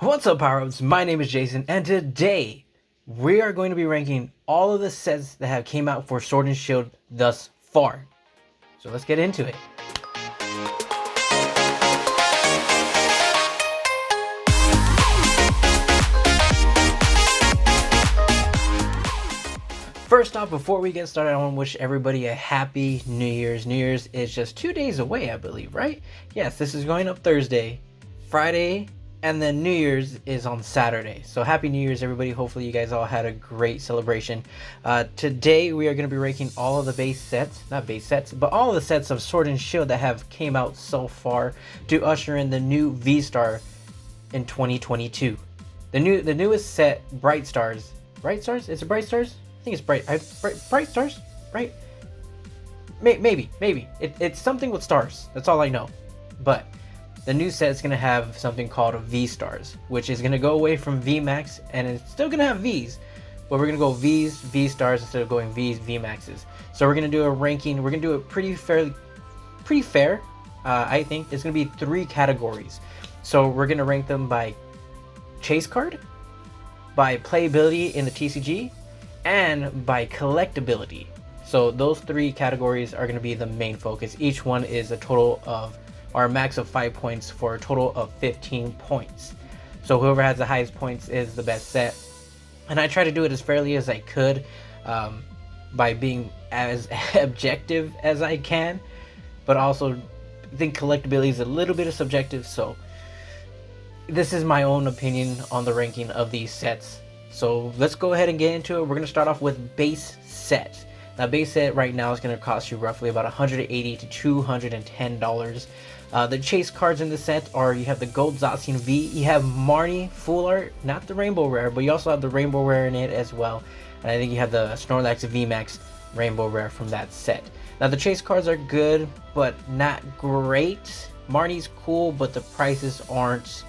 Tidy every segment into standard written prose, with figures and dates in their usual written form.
What's up, Power-Ups? My name is Jason, and today we are going to be ranking all of the sets that have came out for Sword and Shield thus far. So let's get into it. First off, before we get started, I want to wish everybody a happy New Year's. New Year's is just 2 days away, I believe, right? Yes, this is going up Thursday, Friday, and then New Year's is on Saturday. So happy New Year's, everybody. Hopefully you guys all had a great celebration. Today we are going to be ranking all of the base sets, not base sets, but all of the sets of Sword and Shield that have came out so far to usher in the new V-Star in 2022. The newest set, Bright Stars. Bright Stars? Is it Bright Stars? I think it's Bright Stars, right? Maybe. It's something with stars. That's all I know. But the new set is going to have something called V-Stars, which is going to go away from V-Max, and it's still going to have Vs, but we're going to go Vs, V-Stars instead of going Vs, V-Maxes. So we're going to do a ranking. We're going to do it pretty fair. I think it's going to be 3 categories. So we're going to rank them by chase card, by playability in the TCG, and by collectability. So those 3 categories are going to be the main focus. Each one is a total of, or a max of 5 points for a total of 15 points. So whoever has the highest points is the best set. And I try to do it as fairly as I could, by being as objective as I can, but also I think collectability is a little bit of subjective. So this is my own opinion on the ranking of these sets. So let's go ahead and get into it. We're going to start off with base set. Now, base set right now is going to cost you roughly about $180 to $210. The chase cards in the set are, you have the Gold Zacian V, you have Marnie Full Art, not the Rainbow Rare, but you also have the Rainbow Rare in it as well. And I think you have the Snorlax VMAX Rainbow Rare from that set. Now, the chase cards are good, but not great. Marnie's cool, but the prices aren't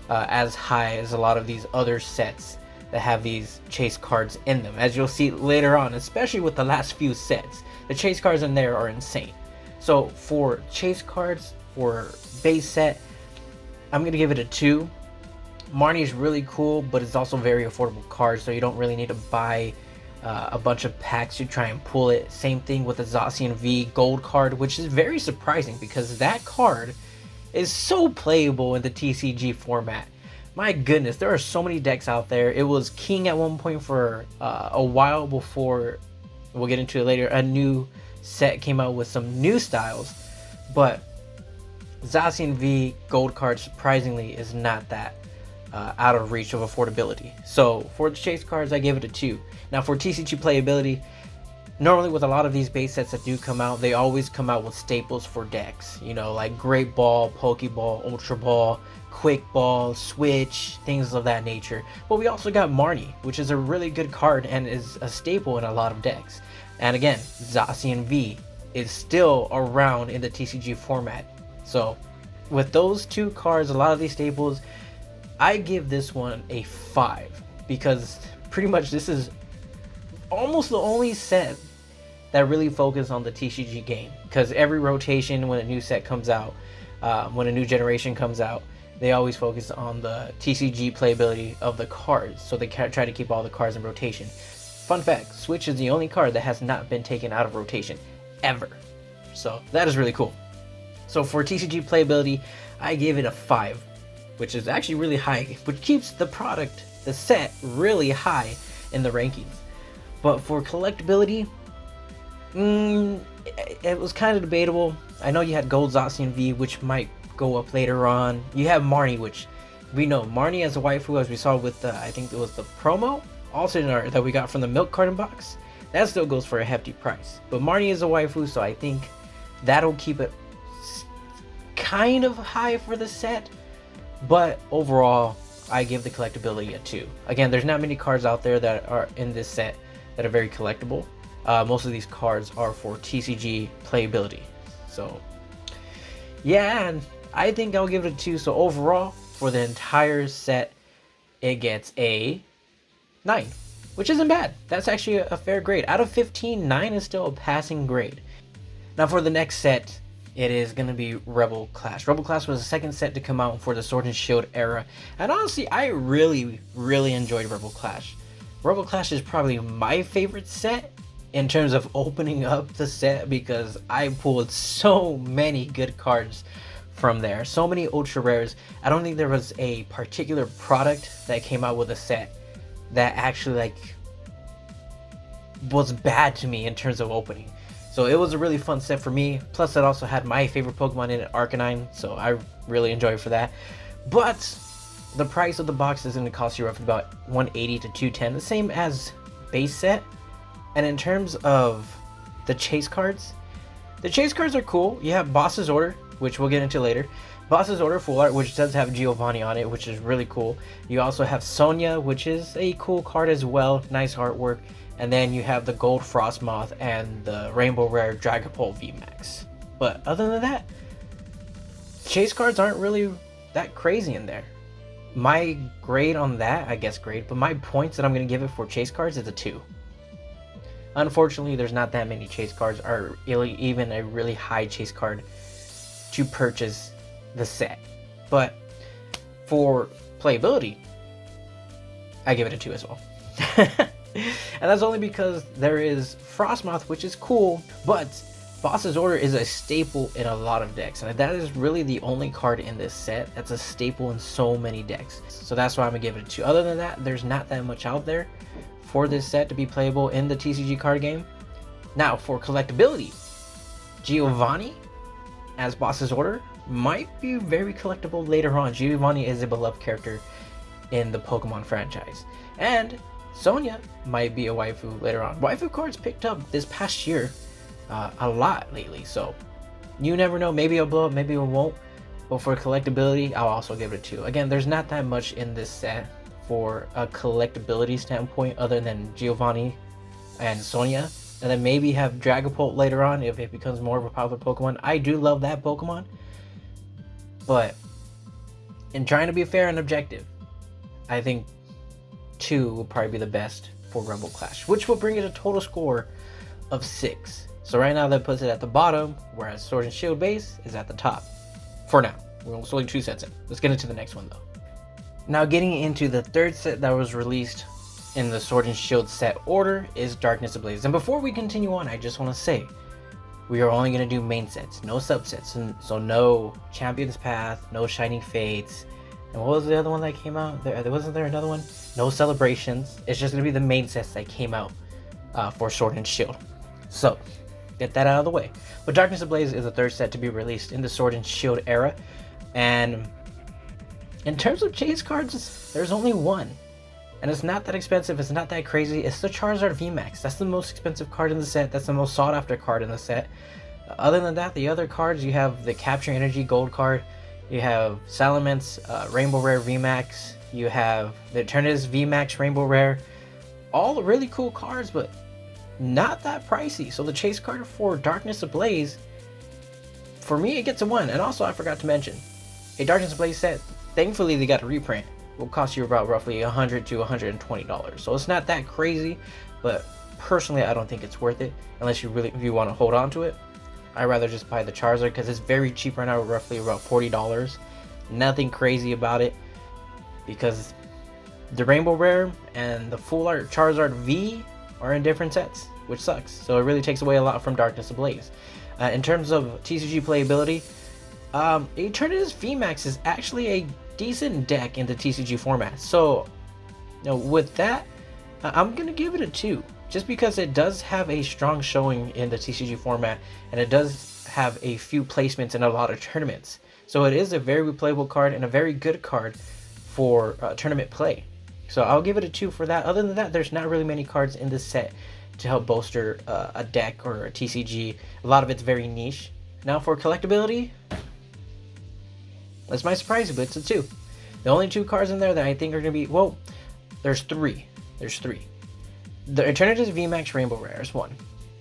as high as a lot of these other sets that have these chase cards in them, as you'll see later on, especially with the last few sets. The chase cards in there are insane. So for chase cards for base set, I'm gonna give it a 2. Marnie is really cool, but it's also very affordable card, so you don't really need to buy a bunch of packs to try and pull it. Same thing with the Zacian V gold card, which is very surprising because that card is so playable in the TCG format. My goodness, there are so many decks out there. It was king at one point for a while before, we'll get into it later, a new set came out with some new styles. But Zacian V gold card, surprisingly, is not that out of reach of affordability. So for the chase cards, I gave it a 2. Now for TCG playability, normally with a lot of these base sets that do come out, they always come out with staples for decks. You know, like Great Ball, Pokeball, Ultra Ball, Quick Ball, Switch, things of that nature. But we also got Marnie, which is a really good card and is a staple in a lot of decks. And again, Zacian V is still around in the TCG format. So with those 2 cards, a lot of these staples, I give this one a 5, because pretty much this is almost the only set that really focus on the TCG game. Because every rotation, when a new set comes out, when a new generation comes out, they always focus on the TCG playability of the cards, so they try to keep all the cards in rotation. Fun fact, Switch is the only card that has not been taken out of rotation, ever. So that is really cool. So for TCG playability, I gave it a 5, which is actually really high, which keeps the product, the set, really high in the rankings. But for collectability, it was kind of debatable. I know you had Gold Zacian V, which might go up later on. You have Marnie, which we know Marnie as a waifu, as we saw with the, I think it was the promo alternator that we got from the milk carton box. That still goes for a hefty price. But Marnie is a waifu, so I think that'll keep it kind of high for the set. But overall, I give the collectability a 2. Again, there's not many cards out there that are in this set that are very collectible. Most of these cards are for TCG playability. So yeah, and I think I'll give it a 2. So overall, for the entire set, it gets a 9, which isn't bad. That's actually a fair grade. Out of 15, 9 is still a passing grade. Now for the next set, it is going to be Rebel Clash. Rebel Clash was the second set to come out for the Sword and Shield era, and honestly, I really enjoyed Rebel Clash. Rebel Clash is probably my favorite set in terms of opening up the set, because I pulled so many good cards from there, so many ultra rares. I don't think there was a particular product that came out with a set that actually like was bad to me in terms of opening. So it was a really fun set for me. Plus it also had my favorite Pokemon in it, Arcanine, so I really enjoyed for that. But the price of the box is going to cost you roughly about 180 to 210, the same as base set. And in terms of the chase cards are cool. You have Boss's Order, which we'll get into later. Boss's Order full art, which does have Giovanni on it, which is really cool. You also have Sonya, which is a cool card as well, nice artwork. And then you have the Gold Frostmoth and the Rainbow Rare Dragapult VMAX. But other than that, chase cards aren't really that crazy in there. My grade on that, but my points that I'm going to give it for chase cards is a 2. Unfortunately, there's not that many chase cards, or even a really high chase card to purchase the set. But for playability, I give it a 2 as well. And that's only because there is Frostmoth, which is cool, but Boss's Order is a staple in a lot of decks, and that is really the only card in this set that's a staple in so many decks. So that's why I'm gonna give it a 2. Other than that, there's not that much out there for this set to be playable in the TCG card game. Now, for collectability, Giovanni as Boss's Order might be very collectible later on. Giovanni is a beloved character in the Pokemon franchise, and Sonya might be a waifu later on. Waifu cards picked up this past year a lot lately, so you never know. Maybe it'll blow up, maybe it won't. But for collectability, I'll also give it a 2. Again, there's not that much in this set for a collectability standpoint other than Giovanni and Sonya. And then maybe have Dragapult later on if it becomes more of a popular Pokemon. I do love that Pokemon. But in trying to be fair and objective, I think 2 will probably be the best for Rebel Clash, which will bring it a total score of 6. So right now that puts it at the bottom, whereas Sword and Shield base is at the top. For now. We're only 2 sets in. Let's get into the next one though. Now getting into the third set that was released in the Sword and Shield set order is Darkness Ablaze. And before we continue on, I just want to say, we are only going to do main sets, no subsets. So no Champion's Path, no Shining Fates. And what was the other one that came out? Wasn't there another one? No Celebrations. It's just going to be the main sets that came out for Sword and Shield. So, get that out of the way. But Darkness Ablaze is the third set to be released in the Sword and Shield era. And in terms of chase cards, there's only one. And it's not that expensive, it's not that crazy. It's the Charizard VMAX. That's the most expensive card in the set. That's the most sought after card in the set. Other than that, the other cards, you have the Capture Energy Gold card. You have Salamence Rainbow Rare VMAX. You have the Eternatus VMAX Rainbow Rare. All really cool cards, but not that pricey. So the chase card for Darkness Ablaze, for me, it gets a 1. And also, I forgot to mention, a Darkness Ablaze set, thankfully they got a reprint, will cost you about roughly $100 to $120. So it's not that crazy, but personally, I don't think it's worth it unless if you want to hold on to it. I'd rather just buy the Charizard because it's very cheap right now, roughly about $40. Nothing crazy about it, because the Rainbow Rare and the Full Art Charizard V are in different sets, which sucks. So it really takes away a lot from Darkness Ablaze. In terms of TCG playability, Eternatus VMAX is actually a decent deck in the TCG format. So, with that, I'm gonna give it a 2, just because it does have a strong showing in the TCG format, and it does have a few placements in a lot of tournaments. So it is a very replayable card and a very good card for tournament play. So I'll give it a 2 for that. Other than that, there's not really many cards in this set to help bolster a deck or a TCG. A lot of it's very niche. Now for collectability, this might surprise you, but it's a 2. The only 2 cards in there that I think are going to be, well, there's 3. There's 3. The Eternatus VMAX Rainbow Rare is one.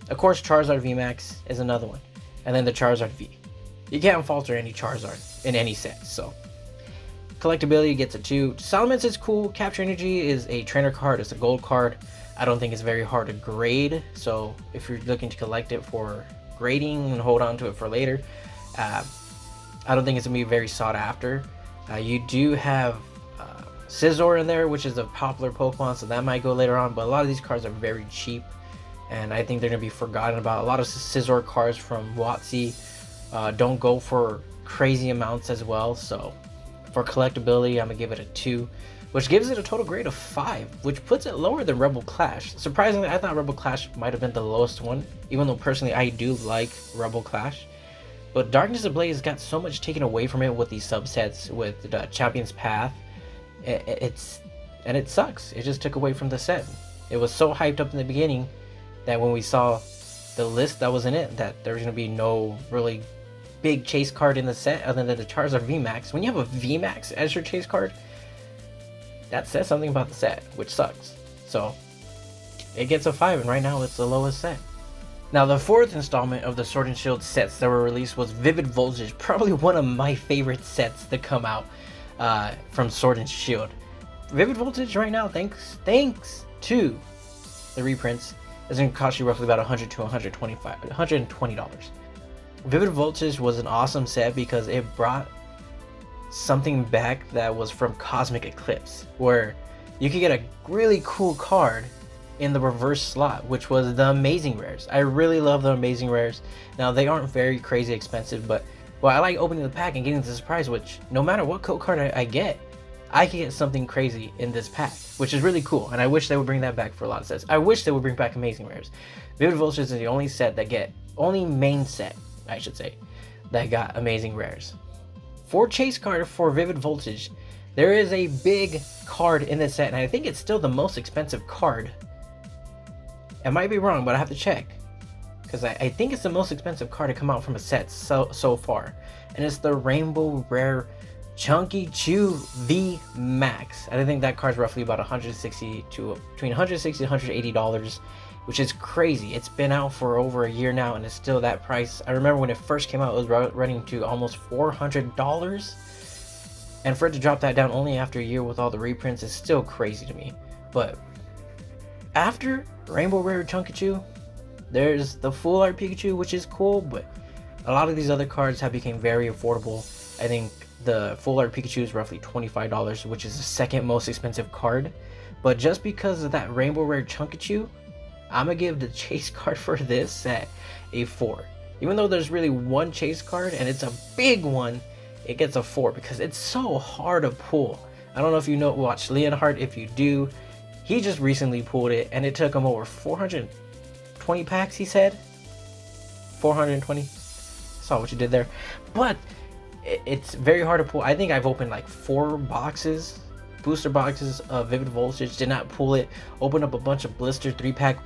Of course, Charizard VMAX is another one. And then the Charizard V. You can't falter any Charizard in any set, so. Collectability gets a 2. Salamence is cool. Capture Energy is a trainer card. It's a gold card. I don't think it's very hard to grade, so if you're looking to collect it for grading and hold on to it for later, Uh, I don't think it's gonna be very sought after. You do have Scizor in there, which is a popular Pokemon, so that might go later on. But a lot of these cards are very cheap, and I think they're gonna be forgotten about. A lot of Scizor cards from WotC don't go for crazy amounts as well. So for collectability, I'm gonna give it a 2, which gives it a total grade of 5, which puts it lower than Rebel Clash. Surprisingly, I thought Rebel Clash might have been the lowest one, even though personally I do like Rebel Clash. But Darkness Ablaze got so much taken away from it with these subsets, with the Champion's Path. It sucks. It just took away from the set. It was so hyped up in the beginning that when we saw the list that was in it, that there was going to be no really big chase card in the set other than the Charizard VMAX. When you have a VMAX as your chase card, that says something about the set, which sucks. So it gets a 5, and right now it's the lowest set. Now, the 4th installment of the Sword and Shield sets that were released was Vivid Voltage, probably one of my favorite sets to come out from Sword and Shield. Vivid Voltage right now, thanks to the reprints, is going to cost you roughly about $100 to $120. Vivid Voltage was an awesome set because it brought something back that was from Cosmic Eclipse, where you could get a really cool card in the reverse slot, which was the Amazing Rares. I really love the Amazing Rares. Now, they aren't very crazy expensive, but I like opening the pack and getting the surprise, which no matter what code card I get, I can get something crazy in this pack, which is really cool. And I wish they would bring that back for a lot of sets. I wish they would bring back Amazing Rares. Vivid Voltage is the only set that only main set, I should say, that got Amazing Rares. For chase card for Vivid Voltage, there is a big card in this set, and I think it's still the most expensive card. I might be wrong, but I have to check, because I think it's the most expensive card to come out from a set so far, and it's the Rainbow Rare Chunky Chew V Max. I think that card's roughly about between $160 and $180, which is crazy. It's been out for over a year now, and it's still that price. I remember when it first came out, it was running to almost $400, and for it to drop that down only after a year with all the reprints is still crazy to me. But after Rainbow Rare Chunkachu, there's the Full Art Pikachu, which is cool, but a lot of these other cards have become very affordable. I think the Full Art Pikachu is roughly $25, which is the second most expensive card. But just because of that Rainbow Rare Chunkachu, I'm gonna give the chase card for this set a 4. Even though there's really one chase card and it's a big one, it gets a 4 because it's so hard to pull. I don't know if you watch Leonhardt. If you do, he just recently pulled it, and it took him over 420 packs, he said. 420. Saw what you did there. But it's very hard to pull. I think I've opened like 4 booster boxes of Vivid Voltage, did not pull it. Opened up a bunch of blister 3-pack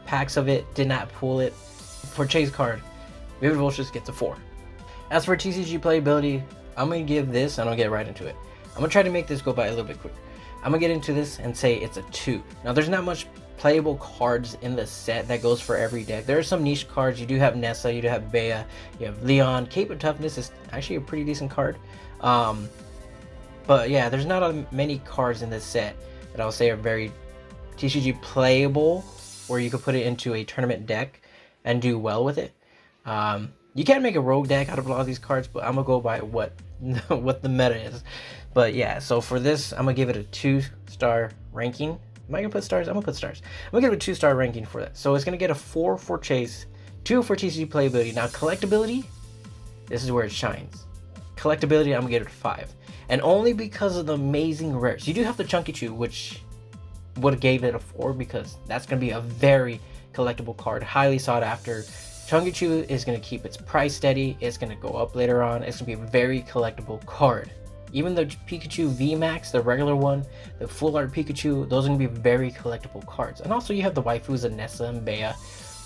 packs of it, did not pull it. For chase card, Vivid Voltage gets a 4. As for TCG playability, I'm going to give this, and I'll get right into it. I'm going to try to make this go by a little bit quicker. I'm going to get into this and say it's a 2. Now, there's not much playable cards in the set that goes for every deck. There are some niche cards. You do have Nessa, you do have Bea, you have Leon. Cape of Toughness is actually a pretty decent card. But yeah, there's not many cards in this set that I'll say are very TCG playable, where you could put it into a tournament deck and do well with it. You can make a rogue deck out of a lot of these cards, but I'm gonna go by what the meta is. But yeah, so for this, I'm gonna give it a 2-star ranking. Am I gonna put stars? I'm gonna put stars. I'm gonna give it a 2-star ranking for that. So it's gonna get a 4 for chase, 2 for TCG playability. Now collectability, this is where it shines. Collectability, I'm gonna give it a 5, and only because of the Amazing Rares. You do have the Chunky Chew, which would have gave it a 4 because that's gonna be a very collectible card, highly sought after. Chunky Chew is gonna keep its price steady. It's gonna go up later on. It's gonna be a very collectible card. Even the Pikachu VMAX, the regular one, the Full Art Pikachu, those are going to be very collectible cards. And also you have the waifus of Nessa and Bea,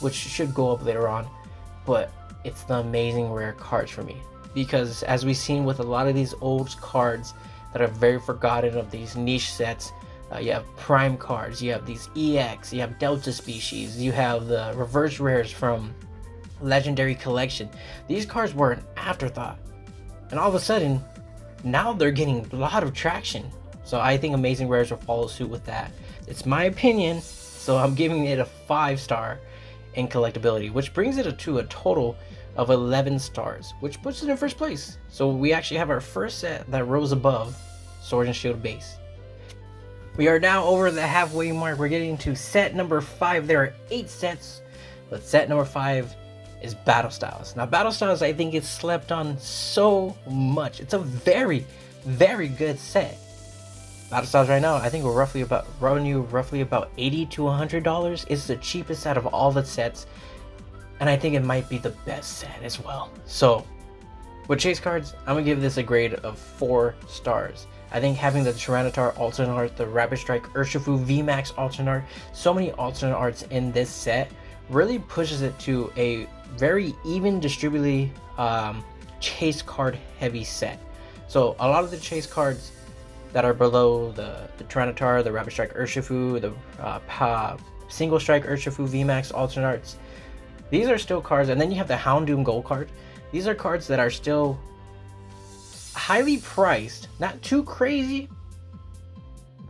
which should go up later on. But it's the Amazing Rare cards for me. Because as we've seen with a lot of these old cards that are very forgotten of these niche sets, you have Prime cards, you have these EX, you have Delta Species, you have the Reverse Rares from Legendary Collection. These cards were an afterthought. And all of a sudden, now they're getting a lot of traction. So I think Amazing Rares will follow suit with that. It's my opinion, so I'm giving it a 5-star in collectability, which brings it to a total of 11 stars, which puts it in first place. So we actually have our first set that rose above Sword and Shield base. We are now over the halfway mark. We're getting to set number 5. There are 8 sets, but set number 5 is Battle Styles. Now, Battle Styles, I think, is slept on so much. It's a very, very good set. Battle Styles right now, I think we're roughly about $80 to $100. It's the cheapest out of all the sets, and I think it might be the best set as well. So, with chase cards, I'm gonna give this a grade of 4 stars. I think having the Tyranitar alternate art, the Rapid Strike Urshifu VMAX alternate art, so many alternate arts in this set really pushes it to a very even distributed chase card heavy set. So a lot of the chase cards that are below the Tyranitar, the Rapid Strike Urshifu, the Single Strike Urshifu VMAX alternate arts, these are still cards. And then you have the Houndoom Gold card. These are cards that are still highly priced, not too crazy,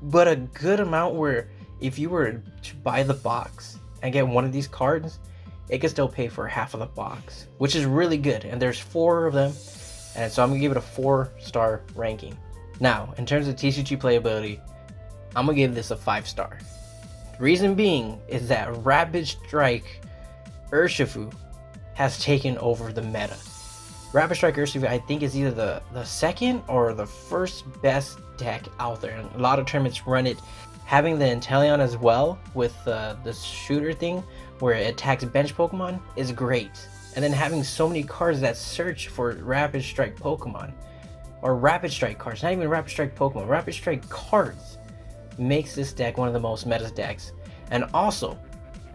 but a good amount where if you were to buy the box and get one of these cards, it could still pay for half of the box, which is really good. And there's 4 of them, and so I'm gonna give it a 4-star ranking. Now, in terms of TCG playability, I'm gonna give this a 5-star. Reason being is that Rapid Strike Urshifu has taken over the meta. Rapid Strike Urshifu, I think, is either the second or the first best deck out there. And a lot of tournaments run it. Having the Inteleon as well with the shooter thing where it attacks bench Pokemon is great. And then having so many cards that search for Rapid Strike Pokemon, or Rapid Strike cards, not even Rapid Strike Pokemon, Rapid Strike cards, makes this deck one of the most meta decks. And also,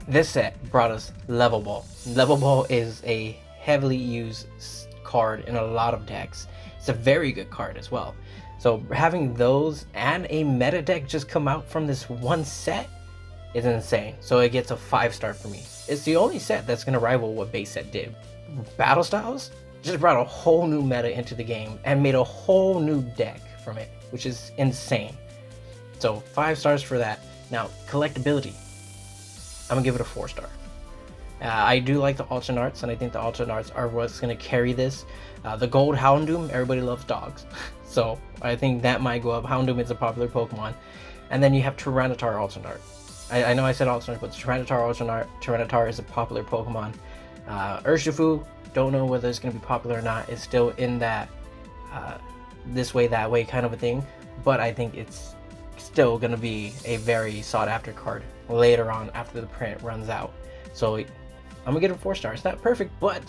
this set brought us Level Ball. Level Ball is a heavily used card in a lot of decks. It's a very good card as well. So having those and a meta deck just come out from this one set is insane. So it gets a 5-star for me. It's the only set that's going to rival what base set did. Battle Styles just brought a whole new meta into the game and made a whole new deck from it, which is insane. So 5 stars for that. Now, collectability, I'm gonna give it a 4-star. I do like the alternate arts, and I think the alternate arts are what's going to carry this. The gold Houndoom, everybody loves dogs. So I think that might go up. Houndoom is a popular Pokemon. And then you have Tyranitar alternate art. I know I said alternate, but Tyranitar alternate art, Tyranitar is a popular Pokemon. Urshifu, don't know whether it's going to be popular or not. It's still in that this way, that way kind of a thing. But I think it's still going to be a very sought after card later on after the print runs out. So I'm gonna give it a 4-star. It's not perfect, but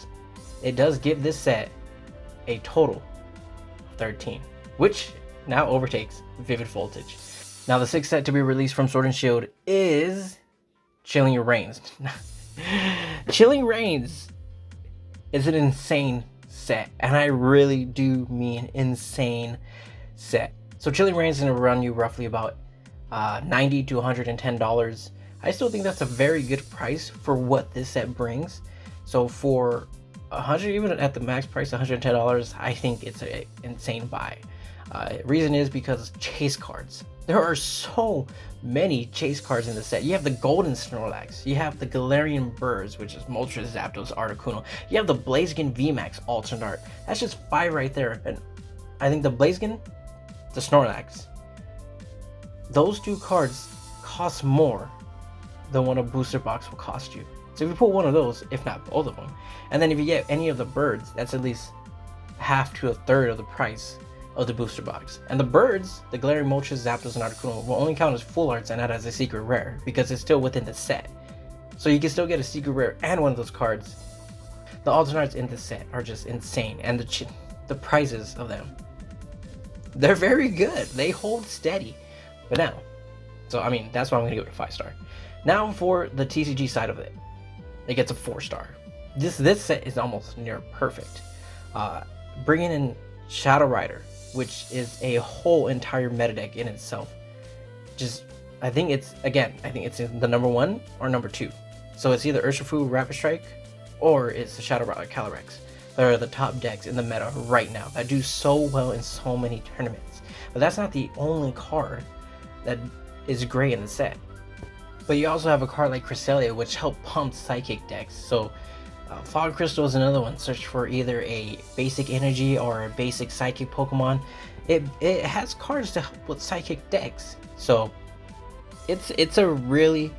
it does give this set a total of 13, which now overtakes Vivid Voltage. Now, the 6th set to be released from Sword and Shield is Chilling Reigns. Chilling Reigns is an insane set, and I really do mean insane set. So Chilling Reigns is gonna run you roughly about $90 to $110. I still think that's a very good price for what this set brings. So for 100, even at the max price, $110, I think it's an insane buy. Reason is because chase cards. There are so many chase cards in the set. You have the Golden Snorlax, you have the Galarian Birds, which is Moltres, Zapdos, Articuno. You have the Blaziken VMAX alternate art. That's just 5 right there. And I think the Blaziken, the Snorlax, those 2 cards cost more than what a booster box will cost you. So if you put one of those, if not both of them, and then if you get any of the birds, that's at least half to a third of the price of the booster box. And the birds, the Galarian, Moltres, Zapdos, and Articuno, will only count as full arts and not as a secret rare because it's still within the set. So you can still get a secret rare and one of those cards. The alternate arts in this set are just insane, and the prices of them, they're very good. They hold steady. But now, so I mean, that's why I'm gonna give it a 5-star. Now for the TCG side of it, it gets a 4-star. This set is almost near perfect. Bringing in Shadow Rider, which is a whole entire meta deck in itself. I think it's in the number 1 or number 2. So it's either Urshifu, Rapid Strike, or it's the Shadow Rider Calyrex. They're the top decks in the meta right now that do so well in so many tournaments. But that's not the only card that is great in the set. But you also have a card like Cresselia, which help pump Psychic decks. So Fog Crystal is another one. Search for either a basic energy or a basic psychic Pokemon. It has cards to help with psychic decks, so it's a really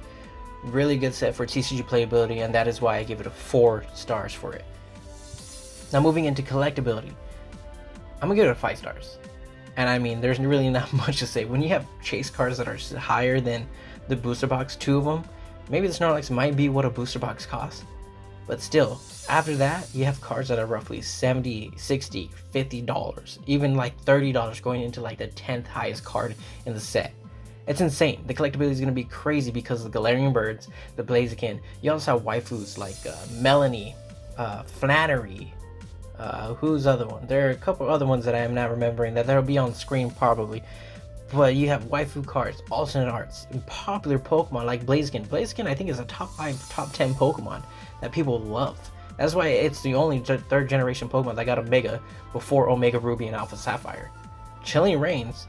good set for TCG playability, and that is why I give it a 4 stars for it. Now moving into collectability, I'm gonna give it a 5 stars. And I mean, there's really not much to say. When you have chase cards that are higher than the booster box, 2 of them, maybe the Snorlax might be what a booster box costs. But still, after that, you have cards that are roughly $70, $60, $50, even like $30 going into like the 10th highest card in the set. It's insane. The collectability is going to be crazy because of the Galarian Birds, the Blaziken. You also have waifus like Melanie, Flannery, who's the other one? There are a couple other ones that I am not remembering that they'll be on screen probably. But you have waifu cards, alternate arts, and popular Pokemon like Blaziken. Blaziken I think is a top 5, top 10 Pokemon that people love. That's why it's the only 3rd generation Pokemon that got a Mega before Omega Ruby and Alpha Sapphire. Chilling Reigns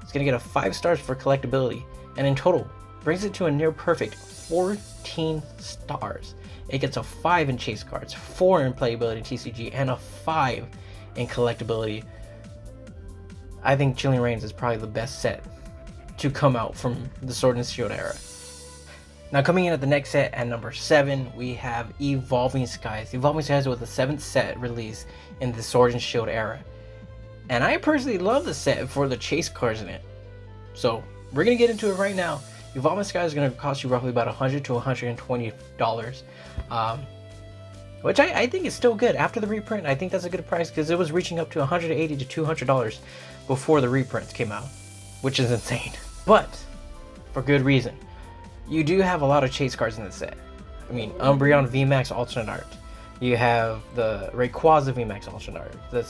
is going to get a 5 stars for collectability, and in total brings it to a near perfect 14 stars. It gets a 5 in chase cards, 4 in playability TCG, and a 5 in collectability. I think Chilling Reigns is probably the best set to come out from the Sword and Shield era. Now coming in at the next set at number 7, we have Evolving Skies. Evolving Skies was the 7th set release in the Sword and Shield era. And I personally love the set for the chase cards in it. So we're going to get into it right now. Evolving Skies is going to cost you roughly about $100 to $120. Which I think is still good. After the reprint, I think that's a good price because it was reaching up to $180 to $200 before the reprints came out, which is insane. But for good reason. You do have a lot of chase cards in the set. I mean, Umbreon VMAX alternate art. You have the Rayquaza VMAX alternate art. The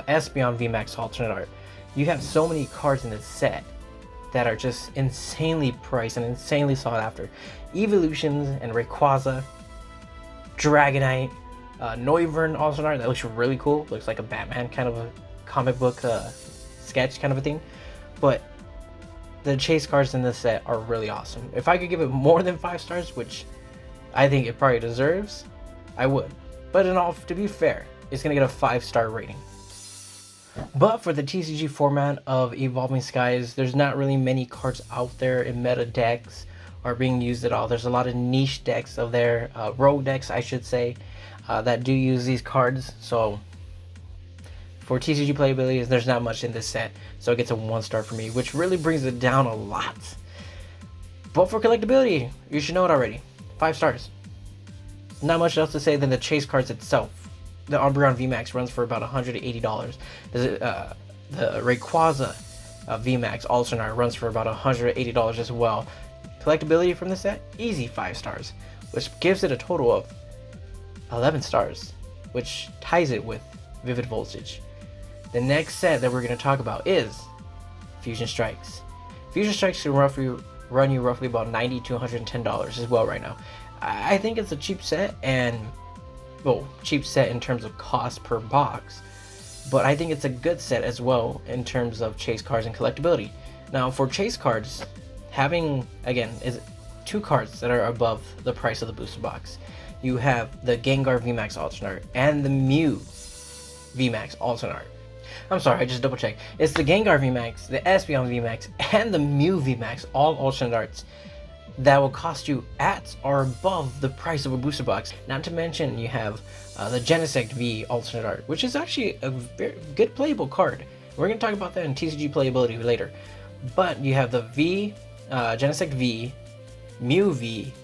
Espeon VMAX alternate art. You have so many cards in this set that are just insanely priced and insanely sought after. Evolutions and Rayquaza, Dragonite, Noivern alternate art. That looks really cool. Looks like a Batman kind of a comic book sketch kind of a thing. But the chase cards in this set are really awesome. If I could give it more than 5 stars, which I think it probably deserves, I would. But to be fair, it's going to get a 5-star rating. But for the TCG format of Evolving Skies, there's not really many cards out there in meta decks are being used at all. There's a lot of niche decks of there, rogue decks I should say, that do use these cards. So for TCG playability, there's not much in this set, so it gets a 1 star for me, which really brings it down a lot. But for collectability, you should know it already. 5 stars. Not much else to say than the chase cards itself. The Umbreon VMAX runs for about $180. The Rayquaza VMAX alternate runs for about $180 as well. Collectability from the set, easy 5 stars, which gives it a total of 11 stars, which ties it with Vivid Voltage. The next set that we're going to talk about is Fusion Strikes. Fusion Strikes can run you roughly about $90 to $110 as well right now. I think it's a cheap set, and well, cheap set in terms of cost per box, but I think it's a good set as well in terms of chase cards and collectability. Now for chase cards, having again is 2 cards that are above the price of the booster box. You have the Gengar VMAX alternate art and the Mew VMAX alternate art. I'm sorry, I just double checked. It's the Gengar VMAX, the Espeon VMAX, and the Mew VMAX, all alternate arts that will cost you at or above the price of a booster box. Not to mention you have the Genesect V alternate art, which is actually a very good playable card. We're going to talk about that in TCG playability later. But you have the V, Genesect V, Mew V,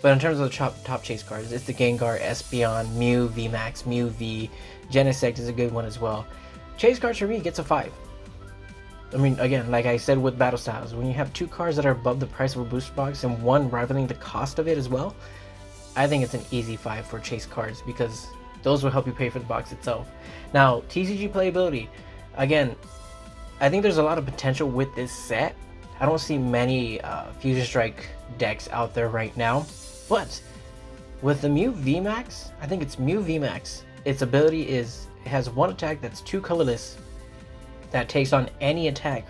but in terms of the top chase cards, it's the Gengar, Espeon, Mew VMAX, Mew V, Genesect is a good one as well. Chase cards for me gets a 5. I mean, again, like I said with Battle Styles, when you have 2 cards that are above the price of a booster box and one rivaling the cost of it as well, I think it's an easy 5 for chase cards because those will help you pay for the box itself. Now, TCG playability, again, I think there's a lot of potential with this set. I don't see many Fusion Strike decks out there right now, but with the Mew VMAX, I think it's Mew VMAX. Its ability is, it has 1 attack that's 2 colorless that takes on any attack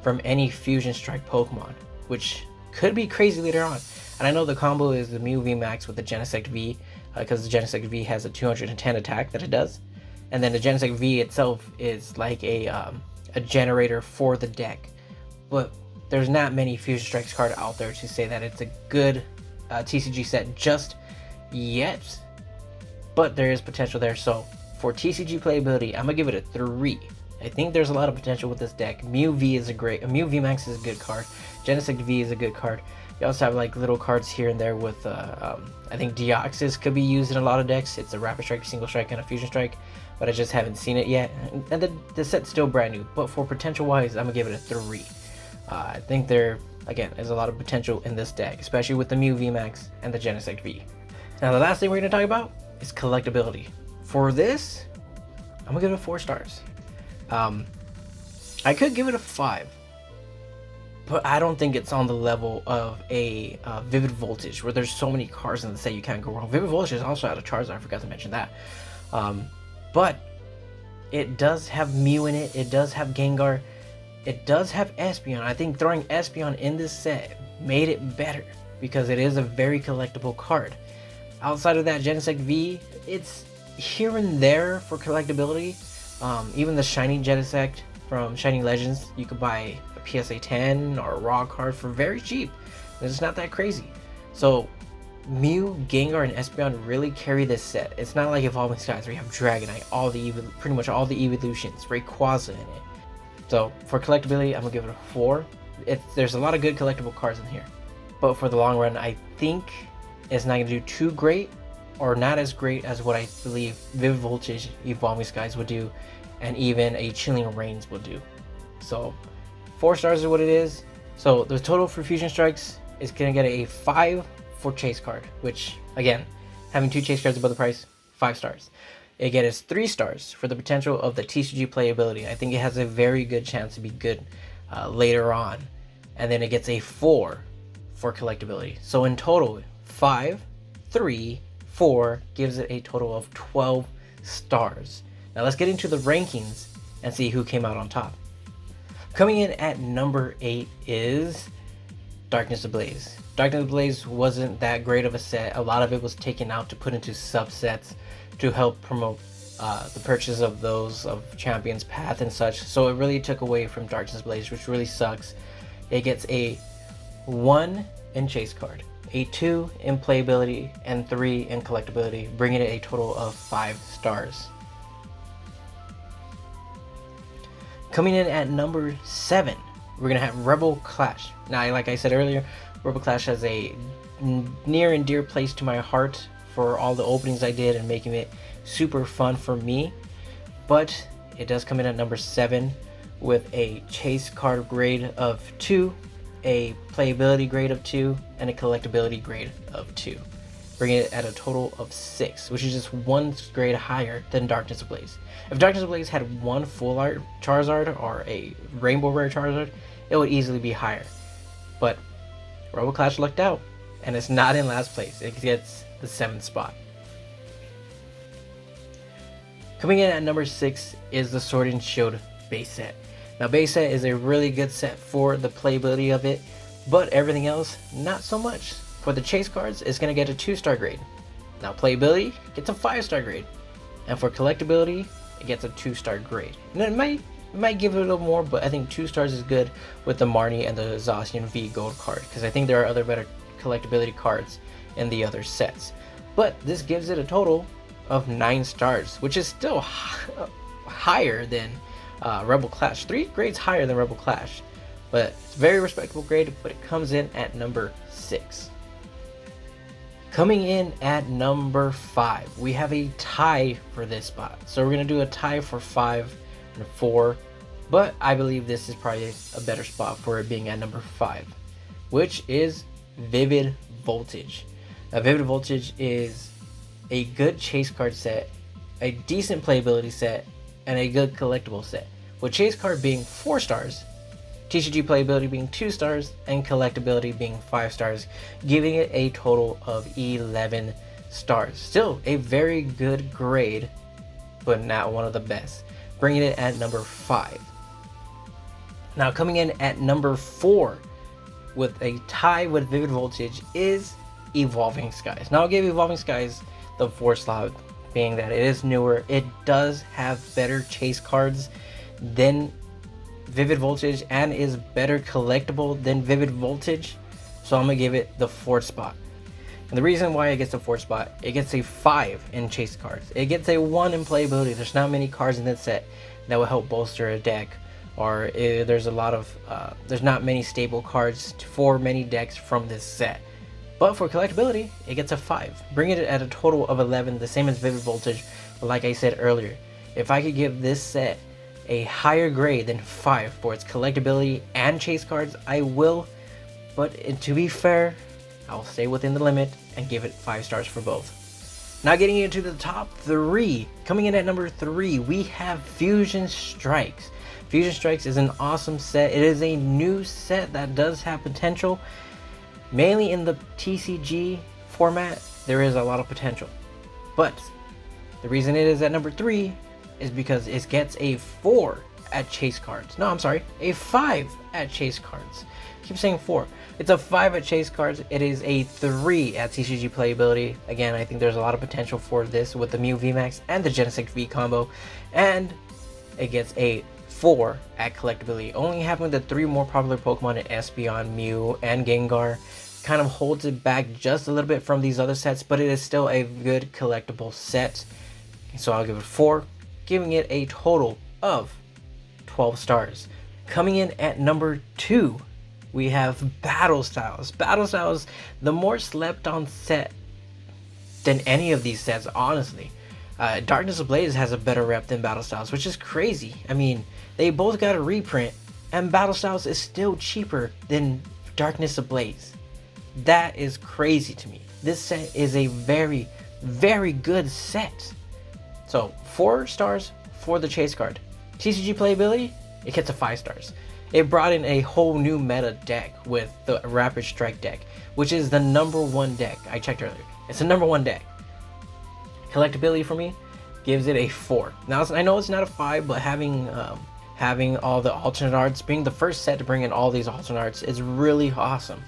from any Fusion Strike Pokemon, which could be crazy later on. And I know the combo is the Mew VMAX with the Genesect V. because the Genesect V has a 210 attack that it does, and then the Genesect V itself is like a generator for the deck. But there's not many Fusion Strikes card out there to say that it's a good TCG set just yet, but there is potential there. So for TCG playability, I'm gonna give it a 3. I think there's a lot of potential with this deck. Mew VMAX is a good card. Genesect V is a good card. You also have like little cards here and there with I think Deoxys could be used in a lot of decks. It's a Rapid Strike, Single Strike, and a Fusion Strike, but I just haven't seen it yet. And the set's still brand new, but for potential wise, I'm gonna give it a 3. I think there again is a lot of potential in this deck, especially with the Mew VMAX and the Genesect V. Now the last thing we're gonna talk about is collectability. For this, I'm gonna give it 4 stars. I could give it a 5, but I don't think it's on the level of a Vivid Voltage, where there's so many cards in the set you can't go wrong. Vivid Voltage is also out of Charizard, I forgot to mention that. But it does have Mew in it, it does have Gengar, it does have Espeon. I think throwing Espeon in this set made it better, because it is a very collectible card. Outside of that, Genesect V, it's here and there for collectability. Even the Shiny Genesect from Shiny Legends, you could buy a PSA 10 or a raw card for very cheap. It's not that crazy. So Mew, Gengar, and Espeon really carry this set. It's not like Evolving Skies where you have Dragonite, pretty much all the evolutions, Rayquaza in it. So for collectability, I'm gonna give it a 4. There's a lot of good collectible cards in here, but for the long run, I think it's not gonna do too great, or not as great as what I believe Vivid Voltage, Evolving Skies would do, and even a Chilling Reigns would do. So 4 stars is what it is. So the total for Fusion Strikes is gonna get a 5 for Chase card, which again, having 2 Chase cards above the price, 5 stars. It gets 3 stars for the potential of the TCG playability. I think it has a very good chance to be good later on. And then it gets a 4 for collectability. So in total, 5, 3, 4 gives it a total of 12 stars. Now let's get into the rankings and see who came out on top. Coming in at number 8 is Darkness Ablaze. Darkness Ablaze wasn't that great of a set. A lot of it was taken out to put into subsets to help promote the purchase of those of Champion's Path and such. So it really took away from Darkness Ablaze, which really sucks. It gets a 1 in Chase card, a 2 in playability, and 3 in collectability, bringing it a total of 5 stars. Coming in at number 7, we're gonna have Rebel Clash. Now, like I said earlier, Rebel Clash has a near and dear place to my heart for all the openings I did and making it super fun for me. But it does come in at number 7 with a Chase card grade of 2, a playability grade of 2, and a collectability grade of 2, bringing it at a total of 6, which is just 1 grade higher than Darkness Ablaze. If Darkness Ablaze had 1 full art Charizard or a Rainbow Rare Charizard, it would easily be higher. But Rebel Clash lucked out, and it's not in last place. It gets the 7th spot. Coming in at number 6 is the Sword and Shield base set. Now, base set is a really good set for the playability of it, but everything else, not so much. For the Chase cards, it's going to get a 2-star grade. Now, playability gets a 5-star grade. And for collectability, it gets a 2-star grade. And it might give it a little more, but I think 2 stars is good with the Marnie and the Zacian V Gold card, because I think there are other better collectability cards in the other sets. But this gives it a total of 9 stars, which is still higher than Rebel Clash. 3 grades higher than Rebel Clash, but it's a very respectable grade, but it comes in at number 6. Coming in at number 5, we have a tie for this spot. So we're going to do a tie for 5 and 4, but I believe this is probably a better spot for it being at number 5, which is Vivid Voltage. Now, Vivid Voltage is a good Chase card set, a decent playability set, and a good collectible set, with Chase card being 4 stars, TCG playability being 2 stars, and collectability being 5 stars, giving it a total of 11 stars. Still a very good grade, but not one of the best, bringing it at number 5. Now, coming in at number 4 with a tie with Vivid Voltage is Evolving Skies. Now, I'll give Evolving Skies the 4 slot, being that it is newer. It does have better chase cards than Vivid Voltage and is better collectible than Vivid Voltage. So I'm gonna give it the 4th spot. And the reason why it gets a 4th spot, it gets a 5 in chase cards. It gets a 1 in playability. There's not many cards in this set that will help bolster a deck, or there's not many stable cards for many decks from this set. But for collectability, it gets a 5, bringing it at a total of 11, the same as Vivid Voltage. But like I said earlier, if I could give this set a higher grade than 5 for its collectability and chase cards, I will. But to be fair, I'll stay within the limit and give it 5 stars for both. Now getting into the top 3. Coming in at number 3, we have Fusion Strikes. Fusion Strikes is an awesome set. It is a new set that does have potential. Mainly in the TCG format, there is a lot of potential. But the reason it is at number 3 is because it gets a 4 at chase cards. No, I'm sorry, a 5 at chase cards. I keep saying 4. It's a 5 at chase cards. It is a 3 at TCG playability. Again, I think there's a lot of potential for this with the Mew VMAX and the Genesect V combo. And it gets a 4 at collectability. Only having the 3 more popular Pokemon in Espeon, Mew, and Gengar kind of holds it back just a little bit from these other sets, but it is still a good collectible set. So I'll give it 4, giving it a total of 12 stars. Coming in at number 2, we have Battle Styles. Battle Styles, the more slept on set than any of these sets, honestly. Darkness Ablaze has a better rep than Battle Styles, which is crazy. I mean, they both got a reprint, and Battle Styles is still cheaper than Darkness Ablaze. That is crazy to me. This set is a very, very good set. So 4 stars for the chase card. TCG playability, it gets a 5 stars. It brought in a whole new meta deck with the Rapid Strike deck, which is the #1 deck. I checked earlier. It's the #1 deck. Collectability for me gives it a 4. Now I know it's not a 5, but having all the alternate arts, being the first set to bring in all these alternate arts, is really awesome.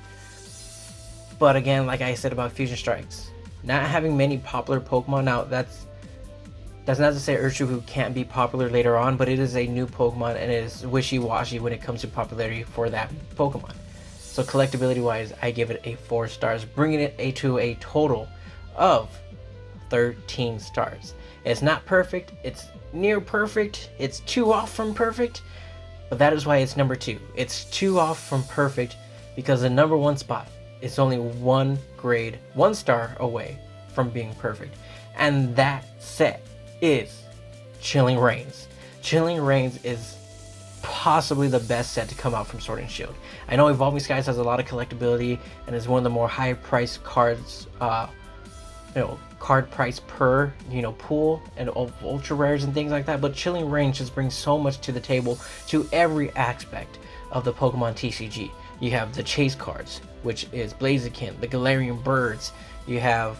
But again, like I said about Fusion Strikes, not having many popular Pokemon now, that's not to say Urshifu can't be popular later on, but it is a new Pokemon and it is wishy-washy when it comes to popularity for that Pokemon. So collectability wise, I give it a 4 stars, bringing it to a total of 13 stars. It's not perfect, it's near perfect, it's 2 off from perfect, but that is why it's number 2. It's 2 off from perfect because the #1 spot is only 1 grade, 1 star away from being perfect. And that set is Chilling Reigns. Chilling Reigns is possibly the best set to come out from Sword and Shield. I know Evolving Skies has a lot of collectability and is one of the more high priced cards, card price per, pool and ultra rares and things like that, but Chilling Reigns just brings so much to the table to every aspect of the Pokemon TCG. You have the chase cards, which is Blaziken, the Galarian Birds, you have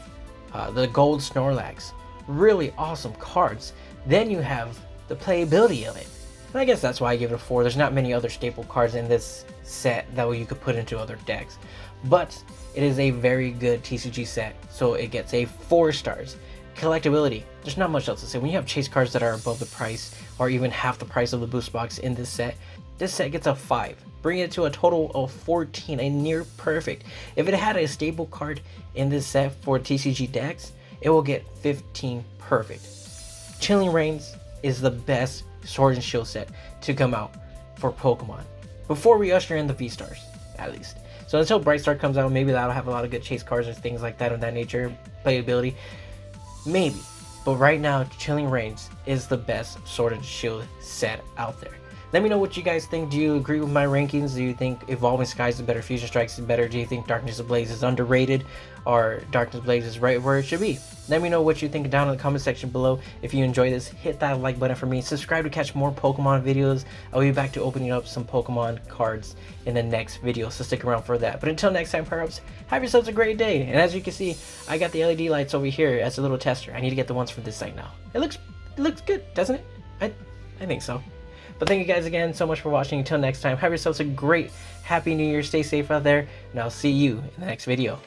the Gold Snorlax, really awesome cards. Then you have the playability of it, and I guess that's why I give it a 4. There's not many other staple cards in this set that you could put into other decks, but it is a very good TCG set, so it gets a 4 stars. Collectability, there's not much else to say. When you have chase cards that are above the price or even half the price of the boost box in this set gets a 5, bringing it to a total of 14, a near perfect. If it had a staple card in this set for TCG decks, it will get 15 perfect. Chilling Reigns is the best Sword and Shield set to come out for Pokemon before we usher in the V-Stars, at least. So until Bright Star comes out, maybe that'll have a lot of good chase cards or things like that of that nature, playability, maybe. But right now, Chilling Reigns is the best Sword and Shield set out there. Let me know what you guys think. Do you agree with my rankings? Do you think Evolving Skies is better, Fusion Strikes is better? Do you think Darkness Ablaze is underrated, or Darkness Ablaze is right where it should be? Let me know what you think down in the comment section below. If you enjoy this, hit that like button for me. Subscribe to catch more Pokemon videos. I'll be back to opening up some Pokemon cards in the next video, so stick around for that. But until next time, Power-Ups, have yourselves a great day. And as you can see, I got the LED lights over here as a little tester. I need to get the ones from this site now. It looks good, doesn't it? I think so. But thank you guys again so much for watching. Until next time, have yourselves a great, happy New Year. Stay safe out there, and I'll see you in the next video.